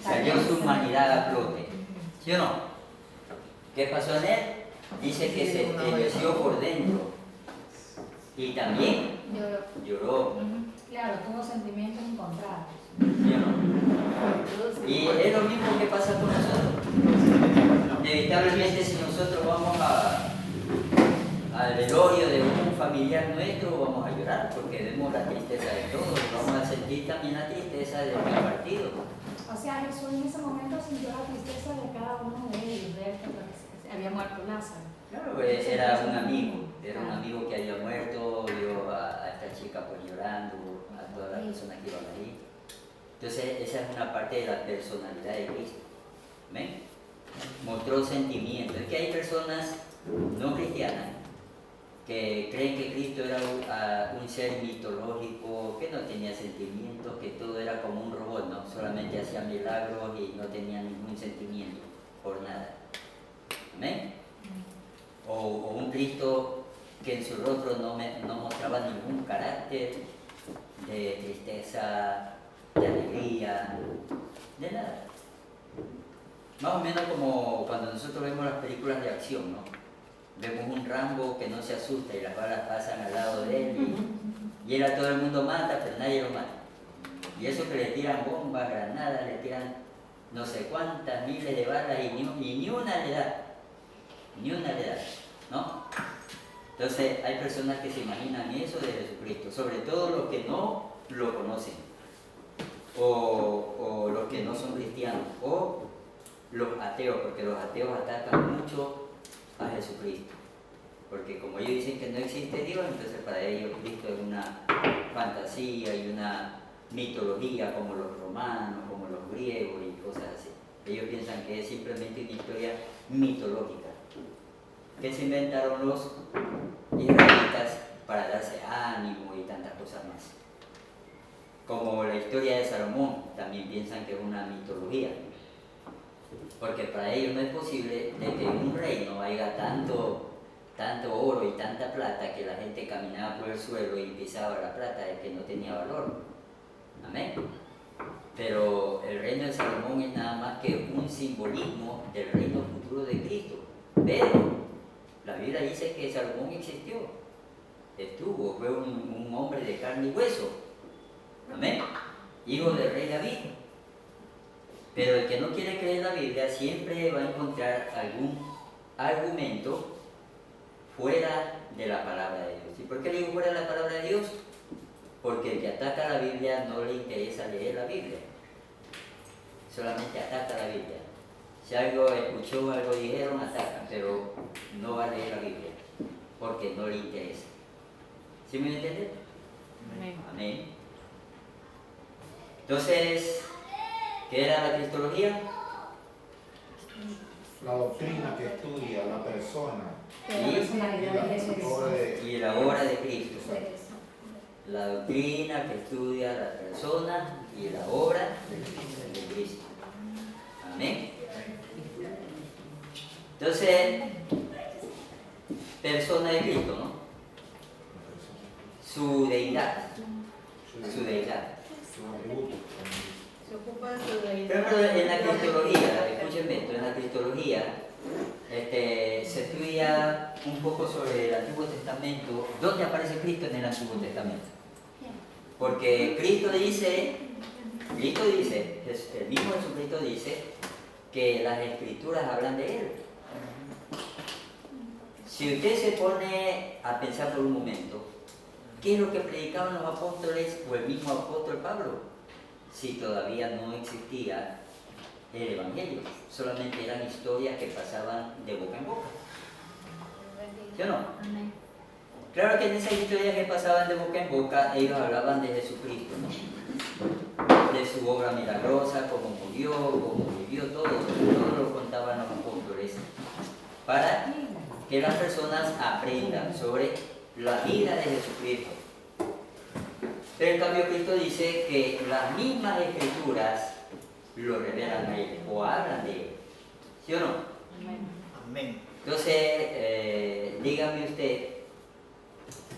Salió su humanidad a flote. ¿Sí o no? ¿Qué pasó en él? Dice que se estremeció por dentro. Y también lloró. Claro, tuvo sentimientos encontrados. ¿Sí o no? Y es lo mismo que pasa con nosotros. Inevitablemente, si nosotros vamos al velorio de un familiar nuestro, vamos a llorar porque vemos la tristeza de todos. Vamos a sentir también la tristeza del partido. O sea, Jesús en ese momento sintió la tristeza de cada uno de ellos, de esto, porque había muerto Lázaro. Claro, era un amigo que había muerto, vio a esta chica pues llorando, a todas las personas que iban ahí. Entonces, esa es una parte de la personalidad de Cristo. ¿Ven? Mostró sentimientos. Es que hay personas no cristianas que creen que Cristo era un ser mitológico, que no tenía sentimientos, que todo era como un robot, ¿no? Solamente hacía milagros y no tenía ningún sentimiento por nada. ¿Amén? O un Cristo que en su rostro no mostraba ningún carácter de tristeza, de alegría, de nada. Más o menos como cuando nosotros vemos las películas de acción, ¿no? Vemos un Rambo que no se asusta y las balas pasan al lado de él y él a todo el mundo mata, pero nadie lo mata. Y eso que le tiran bombas, granadas, le tiran no sé cuántas miles de balas y ni una le da. Ni una le da, ¿no? Entonces hay personas que se imaginan eso de Jesucristo, sobre todo los que no lo conocen, o los que no son cristianos, o los ateos, porque los ateos atacan mucho a Jesucristo, porque como ellos dicen que no existe Dios, entonces para ellos Cristo es una fantasía y una mitología como los romanos, como los griegos y cosas así. Ellos piensan que es simplemente una historia mitológica que se inventaron los israelitas para darse ánimo y tantas cosas más. Como la historia de Salomón, también piensan que es una mitología, porque para ellos no es posible de que en un reino haya tanto oro y tanta plata que la gente caminaba por el suelo y pisaba la plata, de que no tenía valor. Amén. Pero el reino de Salomón es nada más que un simbolismo del reino futuro de Cristo. Pero la Biblia dice que Salomón existió, estuvo, fue un hombre de carne y hueso. Amén. Hijo del rey David. Pero el que no quiere creer la Biblia siempre va a encontrar algún argumento fuera de la palabra de Dios. ¿Y por qué digo fuera de la palabra de Dios? Porque el que ataca la Biblia no le interesa leer la Biblia. Solamente ataca la Biblia. Si algo escuchó, algo dijeron, atacan, pero no va a leer la Biblia, porque no le interesa. ¿Sí me entienden? Amén. Amén. Entonces, ¿qué era la cristología? La doctrina que estudia la persona y la obra de Cristo. La doctrina que estudia la persona y la obra de Cristo. Amén. Entonces, persona de Cristo, ¿no? Su deidad. Su deidad. Se ocupa de su deidad. Pero en la cristología, escúchenme esto, en la cristología se estudia un poco sobre el Antiguo Testamento. ¿Dónde aparece Cristo en el Antiguo Testamento? Porque Cristo dice, el mismo Jesucristo dice que las Escrituras hablan de Él. Si usted se pone a pensar por un momento, ¿qué es lo que predicaban los apóstoles o el mismo apóstol Pablo? Si todavía no existía el Evangelio, solamente eran historias que pasaban de boca en boca. ¿Sí o no? Amén. Claro que en esas historias que pasaban de boca en boca, ellos hablaban de Jesucristo, ¿no? De su obra milagrosa, cómo murió, cómo vivió, todo lo contaban los apóstoles, para que las personas aprendan sobre la vida de Jesucristo. Pero en cambio Cristo dice que las mismas Escrituras lo revelan a Él, o hablan de Él. ¿Sí o no? Amén. Entonces, dígame usted,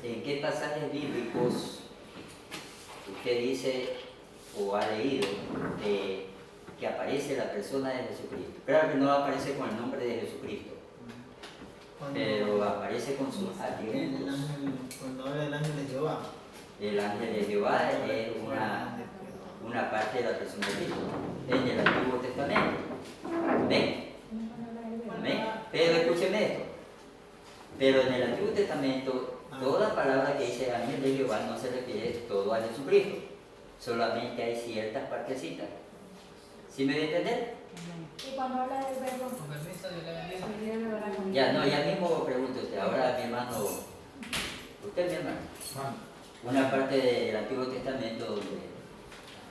¿en qué pasajes bíblicos usted dice o ha leído que aparece la persona de Jesucristo. Claro que no aparece con el nombre de Jesucristo, pero aparece con sus atributos. Cuando habla del ángel de Jehová. El ángel de Jehová es una parte de la persona de Cristo en el Antiguo Testamento. ¿Ven? ¿Ven? Pero escúcheme esto. Pero en el Antiguo Testamento, toda palabra que dice ángel de Jehová no se refiere todo a Jesucristo. Solamente hay ciertas partecitas. ¿Sí me voy a entender? Y cuando habla del verbo, Con permiso, Dios le bendiga. Ya, no, ya mismo pregunto usted. Ahora mi hermano, usted mi hermano, una parte del Antiguo Testamento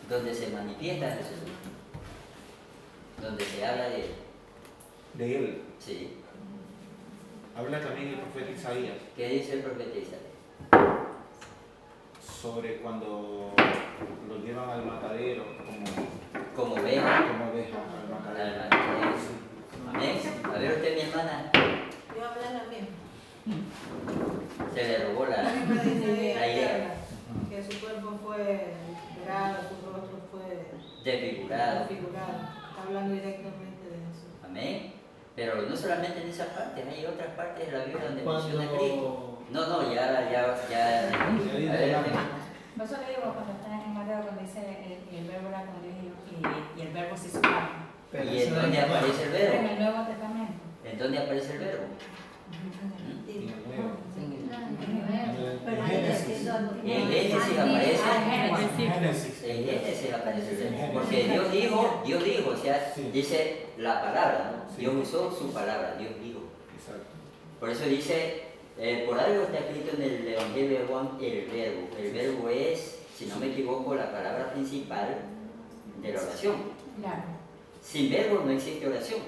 donde se manifiesta Jesús, donde se habla de él. De él. Sí. Habla también el profeta Isaías ¿Qué dice el profeta Isaías? sobre cuando lo llevan al matadero Como oveja como oveja al al matadero. matadero. Amén. A ver usted mi hermana, Yo hablé la misma. se le robó la idea. Que su cuerpo fue liberado, su rostro fue Desfigurado. figurado. Está hablando directamente de Jesús. Amén. Pero no solamente en esas partes, hay otras partes de la Biblia donde menciona a Cristo. Cuando No, ya. A ver, por eso le digo, cuando está en Mateo, cuando dice el verbo era con Dios y el verbo se hizo carne. ¿y en dónde aparece el Pero en verbo? el Nuevo Testamento. ¿En dónde aparece el verbo? En el Nuevo. Pero En Génesis. En Génesis aparece. Génesis. En Génesis aparece el verbo. Porque Dios dijo, o sea, Sí. dice la palabra, ¿no? Sí. Dios usó su palabra, Dios dijo. Exacto. Por eso dice, por algo está escrito en el Evangelio de Juan el verbo. El verbo es, si no me equivoco, la palabra principal de la oración. Claro. Sin verbo no existe oración.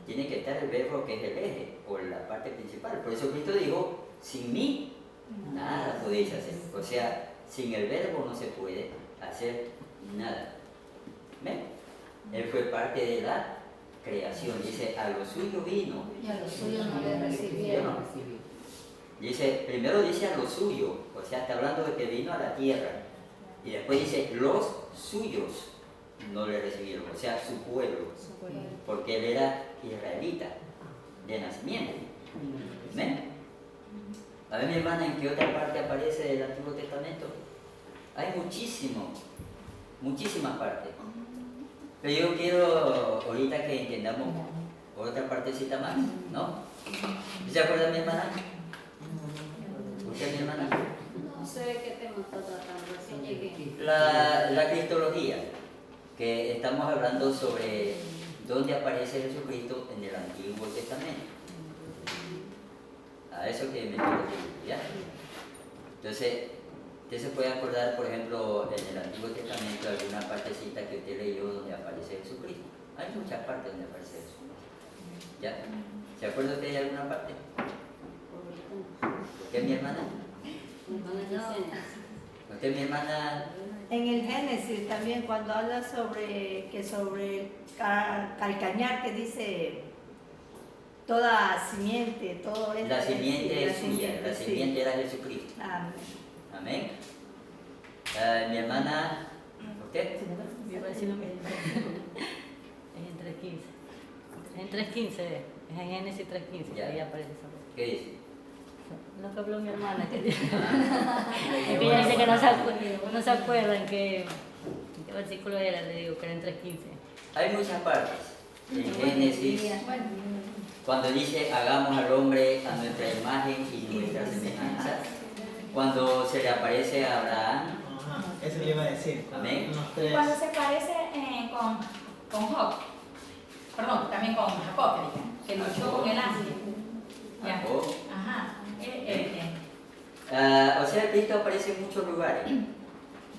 Tiene que estar el verbo que es el eje o la parte principal. Por eso Cristo dijo, sin mí nada podéis hacer. O sea, sin el verbo no se puede hacer nada. ¿Ven? Él fue parte de la creación. Dice, a lo suyo vino. Y a los suyos no le recibieron. Dice, primero dice a lo suyo, o sea, está hablando de que vino a la tierra. Y después dice, los suyos no le recibieron, o sea, su pueblo, porque él era israelita de nacimiento. ¿Ven? A ver, mi hermana, ¿en qué otra parte aparece del Antiguo Testamento? Hay muchísimas partes. Pero yo quiero ahorita que entendamos otra partecita más, ¿no? ¿Se acuerdan, mi hermana? ¿Usted, mi hermana? No sé de qué tema está tratando, recién llegué. La cristología, que estamos hablando sobre dónde aparece Jesucristo en el Antiguo Testamento. A eso que me quiero referir, ¿ya? Entonces, usted se puede acordar, por ejemplo, en el Antiguo Testamento, alguna partecita que usted leyó donde aparece Jesucristo. Hay muchas partes donde aparece Jesucristo. ¿Ya? ¿Se acuerda usted de alguna parte? ¿Usted, mi hermana? ¿Usted, mi hermana? En el Génesis también cuando habla sobre calcañar, que dice toda simiente, todo esto. La simiente es sí, suya, la sí. simiente era Jesucristo. Amén. Amén. Mi hermana, ¿usted? Yo iba a decir lo mismo. Es en 3.15. En 3.15 es en Génesis 3.15, Ya. ahí aparece eso. ¿Qué dice? Lo que habló mi hermana, que dice Ah, que ella dice que no se acuerdan que qué versículo era, le digo que era en 3.15. hay muchas partes. En Génesis, cuando dice hagamos al hombre a nuestra imagen y nuestra semejanza, cuando se le aparece a Abraham, Ajá, eso le iba a decir. Amén. Unos Y tres. cuando se parece con Job, perdón, también con Jacob, que luchó con el ángel. Ya. Jacob. Ajá. O sea, Cristo aparece en muchos lugares.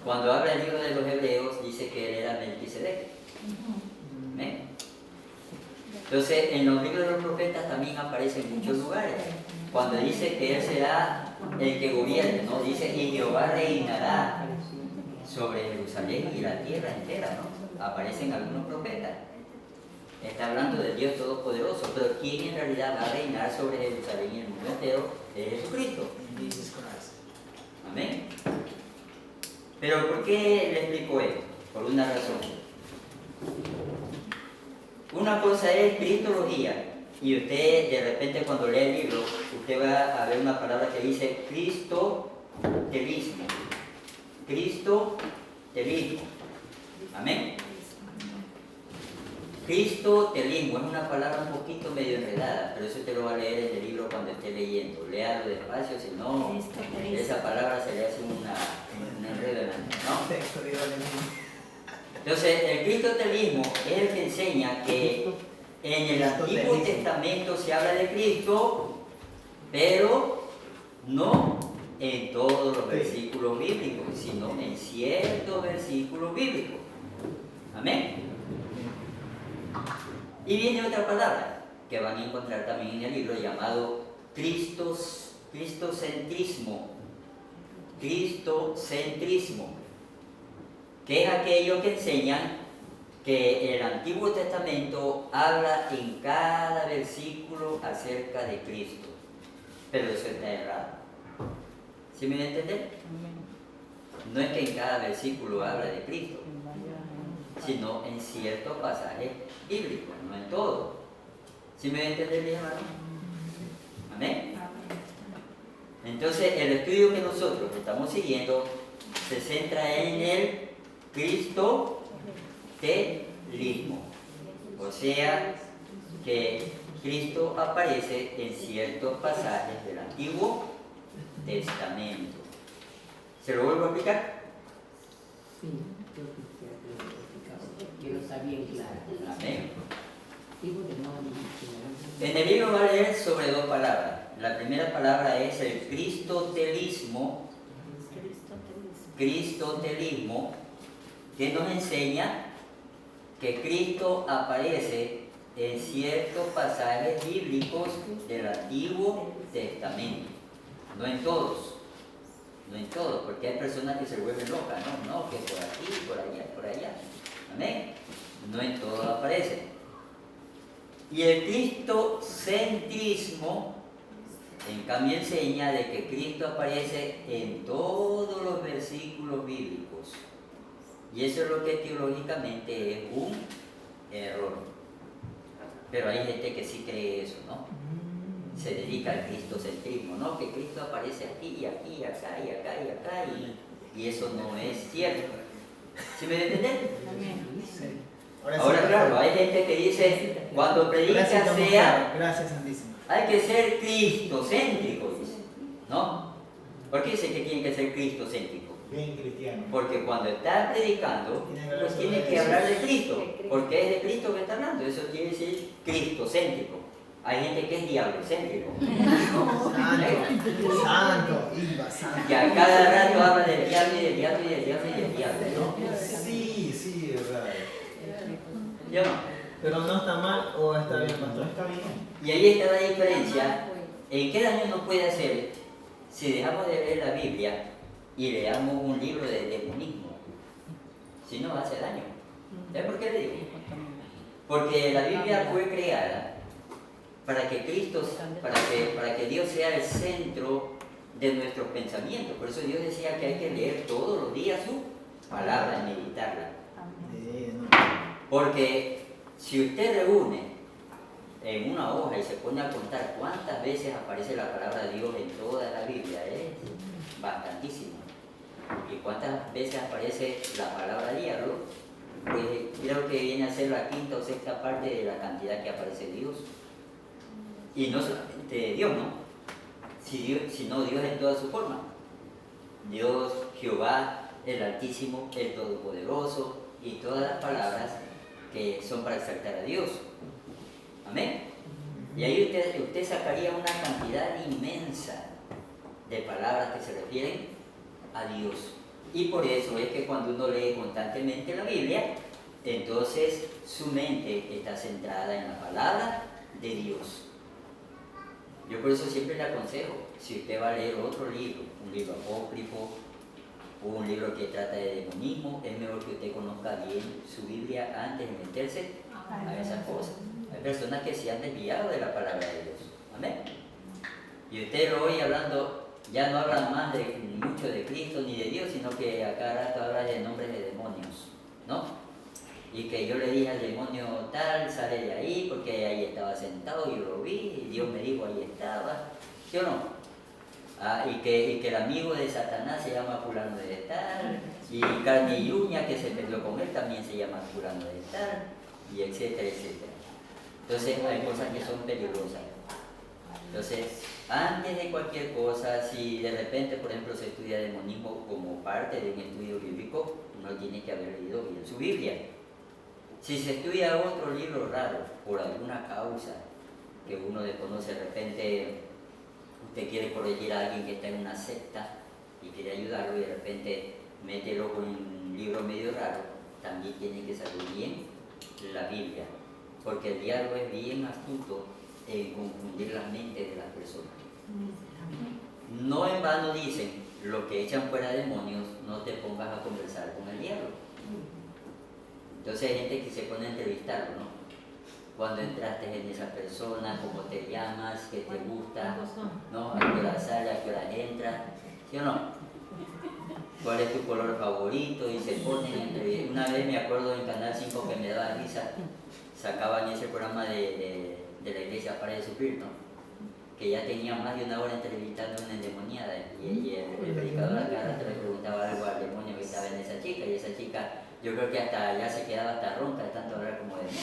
Cuando habla el libro de los Hebreos, dice que él era Melquisedec. ¿Ven? Entonces, en los libros de los profetas también aparece en muchos lugares. Cuando dice que él será el que gobierne, ¿no? Dice, y Jehová reinará sobre Jerusalén y la tierra entera, ¿no? Aparecen algunos profetas. Está hablando del Dios Todopoderoso, pero ¿quién en realidad va a reinar sobre Jerusalén y el mundo entero? Es Jesucristo. Jesus Christ. Amén. Pero ¿por qué le explico esto? Por una razón. una cosa es cristología, y usted de repente cuando lee el libro, usted va a ver una palabra que dice cristotelismo. Cristotelismo. Amén. Cristotelismo es una palabra un poquito medio enredada, pero eso usted lo va a leer en el libro cuando esté leyendo. Léalo despacio, si no, esa palabra se le hace un enredo en la mente, ¿no? Texto de Valentín. Entonces, el cristotelismo es el que enseña que en el Antiguo Testamento se habla de Cristo, pero no en todos los versículos bíblicos, sino en ciertos versículos bíblicos. Amén. Y viene otra palabra que van a encontrar también en el libro llamado cristocentrismo. Cristocentrismo, que es aquello que enseñan que el Antiguo Testamento habla en cada versículo acerca de Cristo, pero eso está errado. ¿Sí me voy a entender? No es que en cada versículo habla de Cristo, sino en ciertos pasajes bíblicos, no en todo. ¿Sí me voy a entender, mi hermano? Amén. Entonces, el estudio que nosotros estamos siguiendo se centra en el cristotelismo, o sea, que Cristo aparece en ciertos pasajes del Antiguo Testamento. ¿Se lo vuelvo a explicar? Sí, yo quisiera que lo sabía bien claro. Amén. Digo que no. En el libro va a leer sobre dos palabras. La primera palabra es el cristotelismo, que nos enseña que Cristo aparece en ciertos pasajes bíblicos del Antiguo Testamento. No en todos, porque hay personas que se vuelven locas, no, que por aquí, por allá. Amén. No en todos aparece. Y el cristocentrismo, en cambio, enseña de que Cristo aparece en todos los versículos bíblicos. Y eso es lo que teológicamente es un error. Pero hay gente que sí cree eso, ¿no? Se dedica al cristocentrismo, ¿no? Que Cristo aparece aquí, y aquí, y acá, y acá, y acá, y eso no es cierto. ¿Sí me entienden? Sí. Ahora, claro, hay gente que dice, cuando predica sea, Gracias, Santísimo. hay que ser cristocéntrico, dice, ¿no? ¿Por qué dice que tiene que ser cristocéntrico? Bien cristiano. Porque cuando está predicando, pues tiene que hablar de Cristo, porque es de Cristo que está hablando, eso quiere decir cristocéntrico. Hay gente que es diablocéntrico, Santo, Iba, santo. que a cada rato habla del diablo y del diablo y del diablo y del diablo, ¿no? Sí, es verdad. ¿Yo no? Pero no está mal o está bien, No pastor. está bien. Y ahí está la diferencia en qué daño nos puede hacer si dejamos de leer la Biblia y leamos un libro de demonismo. Si no hace daño. ¿Sabes por qué le digo? Porque la Biblia fue creada para que Cristo, para que Dios sea el centro de nuestros pensamientos. Por eso Dios decía que hay que leer todos los días su palabra y meditarla. Porque si usted reúne en una hoja y se pone a contar cuántas veces aparece la palabra de Dios en toda la Biblia, es bastantísimo. Y cuántas veces aparece la palabra diablo, pues creo que viene a ser la quinta o sexta parte de la cantidad que aparece Dios. Y no solamente Dios, ¿no? Sino Dios en toda su forma. Dios, Jehová, el Altísimo, el Todopoderoso, y todas las palabras que son para exaltar a Dios. Amén. Y ahí usted sacaría una cantidad inmensa de palabras que se refieren a Dios. Y por eso es que cuando uno lee constantemente la Biblia, entonces su mente está centrada en la palabra de Dios. Yo por eso siempre le aconsejo, si usted va a leer otro libro, un libro apócrifo, o un libro que trata de demonismo, es mejor que usted conozca bien su Biblia antes de meterse a esas cosas. Hay personas que se han desviado de la palabra de Dios. Amén. Y usted lo oye hablando, ya no hablan más mucho de Cristo ni de Dios, sino que a cada rato habla de nombres de demonios, ¿no? y que yo le dije al demonio tal, sale de ahí, porque ahí estaba sentado, yo lo vi, y Dios me dijo ahí estaba, ¿sí o no? Y que el amigo de Satanás se llama fulano de tal, y carne y uña que se peleó con él también se llama fulano de tal, y etcétera, etcétera. Entonces hay cosas que son peligrosas. Entonces, antes de cualquier cosa, si de repente, por ejemplo, se estudia demonismo como parte de un estudio bíblico, uno tiene que haber leído bien su Biblia. Si se estudia otro libro raro, por alguna causa que uno desconoce, de repente usted quiere corregir a alguien que está en una secta y quiere ayudarlo y de repente mete el ojo en un libro medio raro, también tiene que saber bien la Biblia, porque el diablo es bien astuto en confundir la mente de las personas. No en vano dicen, los que echan fuera demonios, no te pongas a conversar con el diablo. Entonces hay gente que se pone a entrevistarlo, ¿no? Cuando entraste en esa persona, cómo te llamas, qué te gusta, ¿no? A qué hora sale, a qué hora entra, ¿sí o no? ¿Cuál es tu color favorito? Y se ponen entre... Una vez me acuerdo en Canal 5 que me daba risa, sacaban ese programa de la iglesia para de sufrir, ¿no? Que ya tenía más de una hora entrevistando a una endemoniada y el predicador a cada rato le preguntaba algo al demonio que estaba en esa chica, y esa chica yo creo que hasta ya se quedaba hasta ronca de tanto hablar como demonio.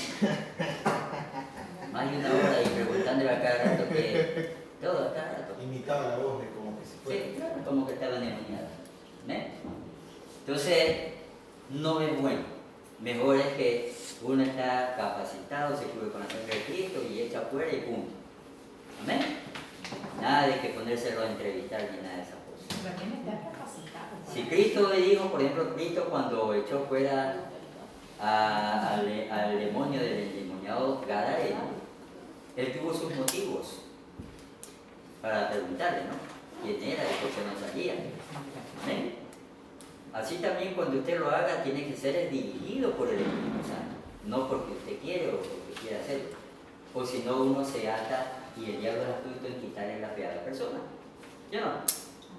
Más de una hora y preguntándole a cada rato que todo, a cada rato. Imitaba la voz de como que se fue. Sí, claro, como que estaba endemoniada. ¿Ves? Entonces, no es bueno. Mejor es que uno está capacitado, se cubre con la sangre de Cristo y echa fuera y punto. ¿Amén? Nada de que ponérselo a entrevistar ni nada de esas cosas. Pero tiene que estar capacitado. Si Cristo le dijo, por ejemplo, Cristo cuando echó fuera al demonio del endemoniado Gadareno, él tuvo sus motivos para preguntarle, ¿no? ¿Quién era y por qué no salía? ¿Amén? Así también cuando usted lo haga tiene que ser dirigido por el Espíritu Santo, no porque usted quiere o porque quiere hacerlo, o si no uno se ata y el diablo es astuto en quitarle la fe a la persona. ¿Sí o no?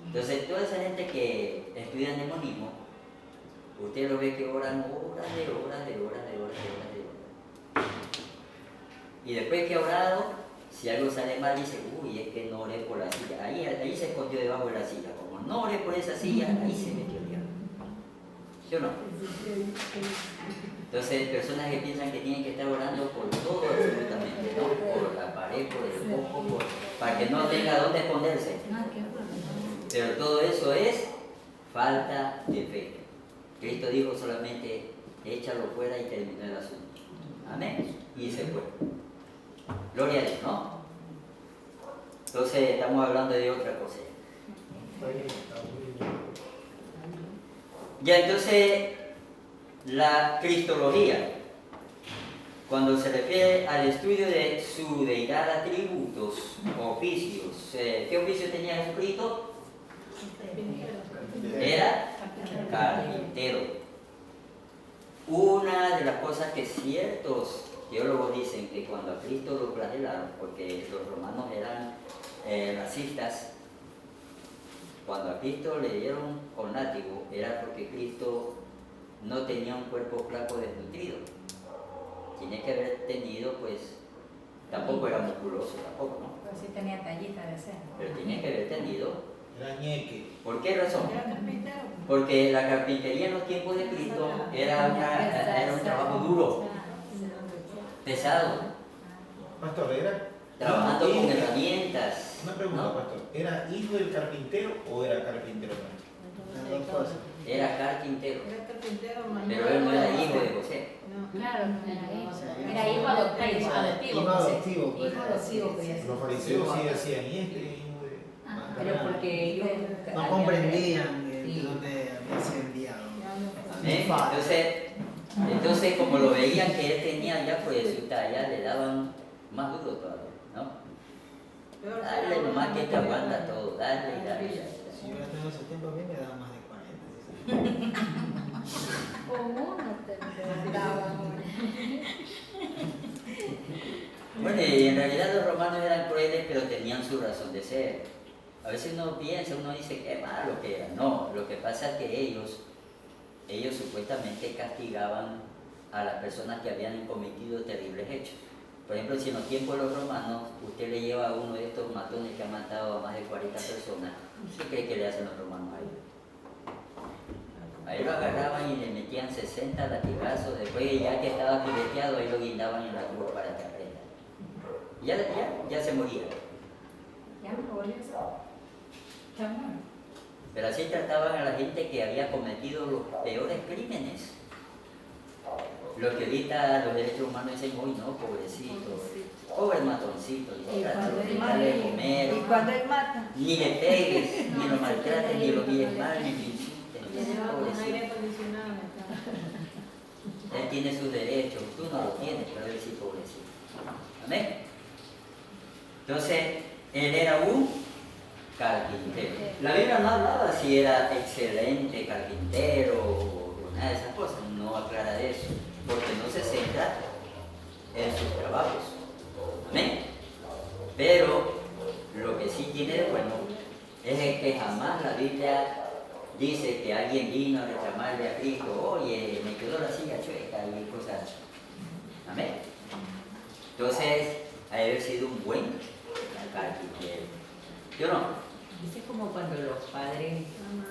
Entonces toda esa gente que estudia demonismo, usted lo ve que oran horas de horas. Y después que ha orado, si algo sale mal dice, uy, es que no oré por la silla, ahí se escondió debajo de la silla, como no oré por esa silla, ahí se metió el diablo. ¿Sí o no? Entonces, personas que piensan que tienen que estar orando por todo absolutamente, ¿no? Por la pared, por el foco, para que no tenga dónde esconderse. Pero todo eso es falta de fe. Cristo dijo solamente, échalo fuera y terminó el asunto. Amén. Y se fue. Gloria a Dios, ¿no? Entonces, estamos hablando de otra cosa. Ya, entonces, la cristología, cuando se refiere al estudio de su deidad, atributos, oficios, ¿qué oficio tenía Jesucristo? Era carpintero. Una de las cosas que ciertos teólogos dicen que cuando a Cristo lo flagelaron, porque los romanos eran racistas, cuando a Cristo le dieron con látigo era porque Cristo no tenía un cuerpo flaco desnutrido. Tiene que haber tenido, pues, tampoco era musculoso, tampoco, ¿no? Pero sí tenía tallita de seno. Pero tiene que haber tenido. Era ñeque. ¿Por qué razón? Era carpintero. Porque la carpintería en los tiempos de Cristo era un trabajo duro, pesado, Pastor, ¿era? trabajando con herramientas. Una pregunta, ¿no? pastor. ¿Era hijo del carpintero o era carpintero también? Las dos cosas. Era carpintero, Era carpintero, pero él no era hijo de José. No. Claro, era hijo. Era hijo adoptivo. Hijo adoptivo. pues. Hijo adoptivo, que ya Los fariseos sí decían, y este hijo de... Pero porque ellos No comprendían Sí. de dónde había sido enviado. ¿Amén? Entonces, como lo veían que él tenía ya pues su talla, le daban más duro todavía, ¿no? Dale nomás que te aguanta todo, dale. Si yo estaba en ese tiempo, a mí me daban más de 40. Con uno te daban. Bueno, y en realidad los romanos eran crueles, pero tenían su razón de ser. A veces uno piensa, uno dice qué malo que era. No, lo que pasa es que ellos supuestamente castigaban a las personas que habían cometido terribles hechos. Por ejemplo, si en los tiempos de los romanos usted le lleva a uno de estos matones que ha matado a más de 40 personas, ¿qué cree que le hacen los romanos a él? A él lo agarraban y le metían 60 latigazos, después ya que estaba pileteado, ahí lo guindaban en la cruz para que aprenda. Ya se moría. Ya no volvió eso. Está bueno. Pero así trataban a la gente que había cometido los peores crímenes. Lo que ahorita los derechos humanos dicen, uy no, pobrecito, pobre matoncito, Y cuando él dale de comer, y cuando él mata, ni le pegues, ni lo maltrates, ni lo mires mal, ni lo insultes, Tiene un pobrecito. aire acondicionado. Él tiene sus derechos, tú no los tienes, pero él sí, pobrecito. Amén. Entonces, él era un carpintero. La Biblia no hablaba si era excelente carpintero o nada de esas cosas, no aclara de eso, porque no se centra en sus trabajos. Amén. Pero lo que sí tiene de bueno es que jamás la Biblia dice que alguien vino a reclamarle a Cristo, oye, me quedó la silla chueca y cosas así. Amén. Entonces, ha de haber sido un buen carpintero. ¿Yo no? Dice como cuando los padres,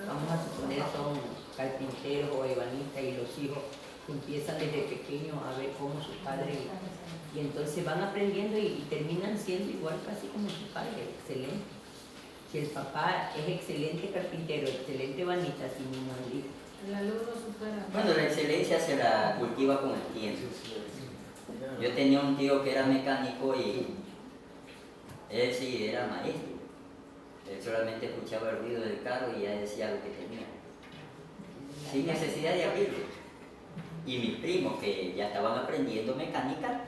vamos a suponer, son carpinteros o ebanistas y los hijos empiezan desde pequeños a ver cómo su padre, y entonces van aprendiendo y terminan siendo igual casi como su padre, excelente. Si el papá es excelente carpintero, excelente ebanista, sin ningún hijo. El alumno supera. Bueno, la excelencia se la cultiva con el tiempo. Yo tenía un tío que era mecánico y él sí era maestro. Él solamente escuchaba el ruido del carro y ya decía lo que tenía, sin necesidad de abrirlo. Y mis primos, que ya estaban aprendiendo mecánica,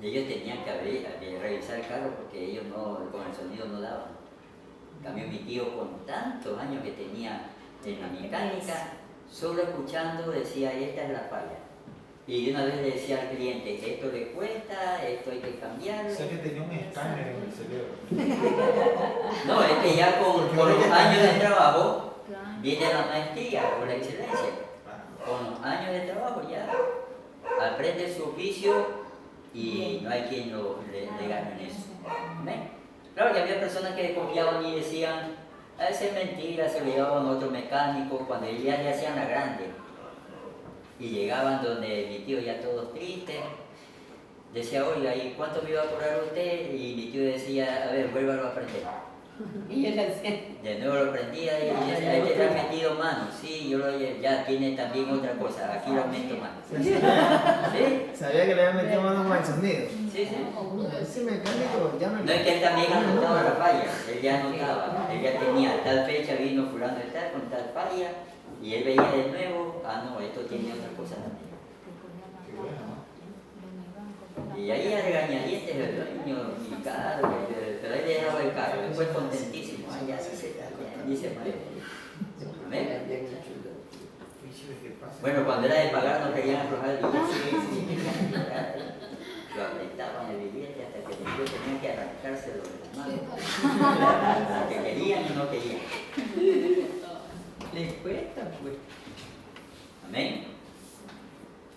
ellos tenían que revisar el carro porque ellos no, con el sonido no daban. En cambio, mi tío, con tantos años que tenía en la mecánica, solo escuchando decía, esta es la falla. Y de una vez le decía al cliente, esto le cuesta, esto hay que cambiarlo. O sea que tenía un escáner en el cerebro. No, es que ya con los años de trabajo viene la maestría o la excelencia. Con los años de trabajo ya aprende su oficio y no hay quien le gane en eso. ¿Amén? Claro que había personas que confiaban y decían, esa es mentira, se lo llevaban a otro mecánico cuando ya le hacían la grande. Y llegaban donde mi tío ya todos tristes, decía, oiga, ¿y cuánto me iba a cobrar usted? Y mi tío decía, a ver, vuélvalo a aprender. Y él hacía. De nuevo lo aprendía y decía, este le ha metido mano, sí, ya tiene también otra cosa, aquí lo meto mano. ¿Sí? Sabía que le había metido mano con el sonido. Sí, sí. Ese mecánico ya No es que él también anotaba la falla, él ya anotaba, él ya tenía tal fecha, vino fulano de tal, con tal falla, y él veía de nuevo, no, esto tiene otra cosa también. Y ahí a regañadientes el dueño, mi carro, pero él le dejaba el carro, después contentísimo, ya se dice María. Amén. Bueno, cuando era de pagar no querían aflojar el billete, lo apretaban el billete hasta que el tío tenía que arrancárselo de la mano, porque querían y no querían. Les cuesta, pues. Amén.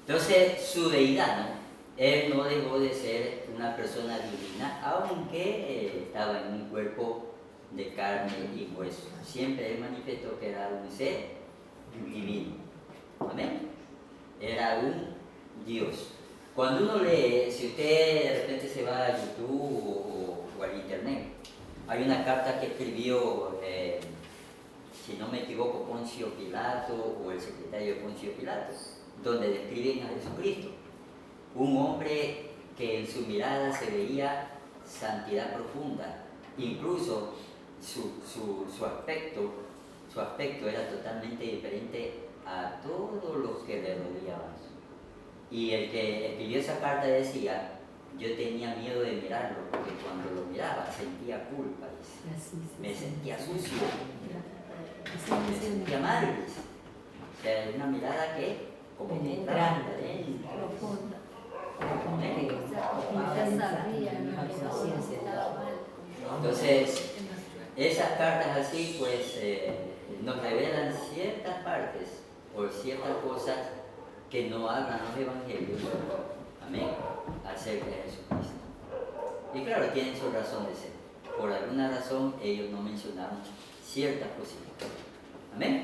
Entonces, su deidad, ¿no? Él no dejó de ser una persona divina, aunque estaba en un cuerpo de carne y hueso. Siempre él manifestó que era un ser divino. Amén. Era un Dios. Cuando uno lee, si usted de repente se va a YouTube o al internet, hay una carta que escribió, si no me equivoco, Poncio Pilato o el secretario de Poncio Pilato, donde describen a Jesucristo. Un hombre que en su mirada se veía santidad profunda, incluso su aspecto era totalmente diferente a todos los que le rodeaban. Y el que escribió esa carta decía, yo tenía miedo de mirarlo, porque cuando lo miraba sentía culpa, me sentía sucio, me sentía mal. O sea, una mirada que como penetrante, profunda. Entonces, esas cartas así pues nos revelan ciertas partes o ciertas cosas que no hablan los evangelios, amén, acerca de Jesucristo. Y claro, tienen su razón de ser. Por alguna razón ellos no mencionaron ciertas cositas. Amén.